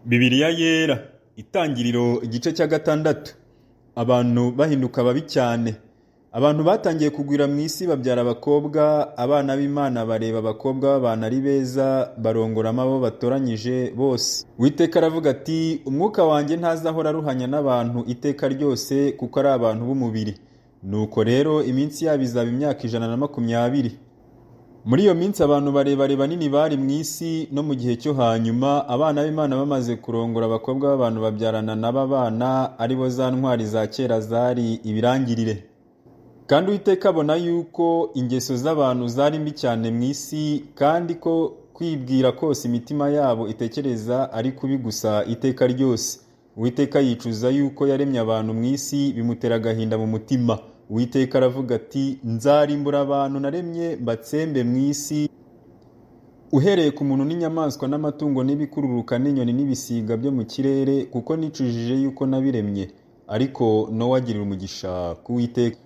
Bibiliya yera, Itangiriro igice cya 6. Abantu bahinduka babi cyane. Abantu batangiye kugwira mu isi babyara abakobwa, abana b'Imana bareba abakobwa b'abantu ari beza, barongoramo abo batoranyije bose. Uwiteka aravuga ati, umwuka wanjye ntazahora aruhanya n'abantu iteka ryose, kuko ari abantu b'umubiri. Nuko rero iminsi yabo izaba imyaka 120. Muri iyo minsi abantu barebare banini bari mu isi, no mu gihe cyo hanyuma abana b'Imana bamaze kurongora abakobwa b'abantu babyarana n'aba bana, ari bo za ntwari za kera zari ibirangirire. Kandi Uwiteka abona yuko ingeso z'abantu zari mbi cyane mu isi, kandi ko kwibwira kose imitima yabo itekereza ari kubi gusa iteka ryose. Uwiteka yicuza yuko yaremye abantu mu isi, bimutera agahinda mu mutima. Uwiteka aravuga ati, nzarimbura abantu naremye batsembe mu isi, uhereye ku muntu n'inyamaswa n'amatungo n'ibikururuka n'inyoni n'ibisiga byo mu kirere, kuko nicujije yuko nabiremye. Ariko Nowa agirira umugisha ku Uwiteka.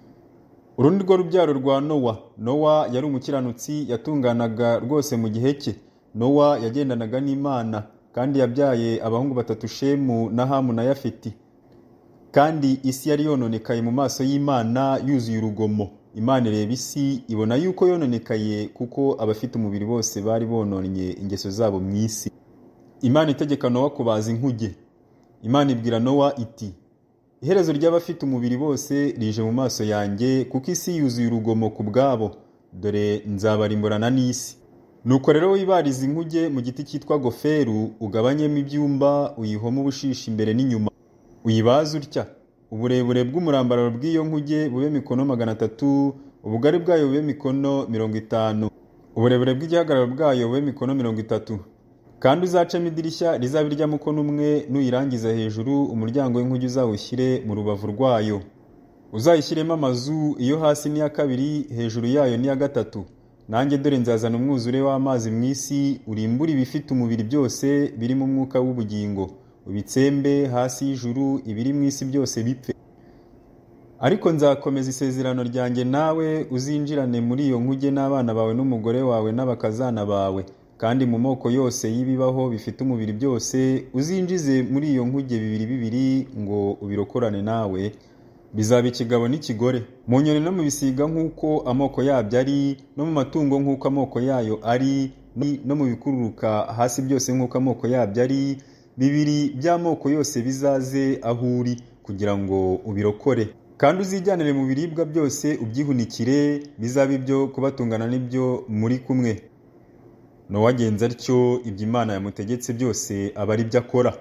Uru ni rwo rubyaro rwa Nowa. Nowa yari umukiranutsi, yatunganaga rwose mu gihe cye. Nowa yagendanaga n'Imana, kandi yabyaye abahungu 3, Shemu na Hamu na Yafeti. Kandi isi yari yononekaye mu maso y'Imana, yuzuye urugomo. Imana ireba isi, ibona yuko yononekaye, kuko abafite umubiri bose bari bononnye ingeso zabo mu isi. Imana itegeka Nowa kubaza inkuge. Imana ibwira Nowa iti, iherezo ry'abafite umubiri bose rije mu maso yanjye, kuko isi yuzuye urugomo ku bwabo. Dore nzabarimburana n'isi. Nuko rero wibariza inkuge mu giti cyitwa goferu, ugabanyemo ibyumba, uyihome ubushishi imbere n'inyuma. Uyibaze utya: uburebure bw'umurambararo bw'iyo nkuge bube mikono 300, ubugari bwayo bube mikono 50, uburebure bw'igihagararo bwayo bube mikono 30. Kandi uzacemo idirishya rizaba irya mukono umwe, nuyirangiza hejuru umuryango w'inkuge uzawushyire mu rubavu rwayo. Uzayishyiremo amazu, iyo hasi n'iya 2, hejuru yayo n'iya 3. Nanjye dore nzazana umwuzure w'amazi mu isi, urimbura ibifite umubiri byose birimo umwuka w'ubugingo, ubitsembe hasi y'ijuru, ibiri mu isi byose bipfe. Ariko nzakomeza isezerano ryanjye nawe, uzinjirane muri iyo nkuge n'abana bawe n'umugore wawe n'abakazana bawe. Kandi mu moko yose y'ibibaho bifite umubiri byose, uzinjize muri iyo nkuge 2 ngo ubirokorane nawe. Bizaba ikigabo n'ikigore. Mu nyoni no mu bisiga nk'uko amoko yabyo ari, no mu matungo nk'uko amoko yayo ari, no mu bikururuka hasi byose nk'uko amoko yabyo ari, 2 by'amoko yose bizaze aho uri, kugira ngo ubirokore. Kandi uzijyanire mu biribwa byose ubyihunikire, bizaba ibyo kubatungana n'ibyo muri kumwe. Nowa agenza atyo, ibyo Imana yamutegetse byose aba ari byo akora.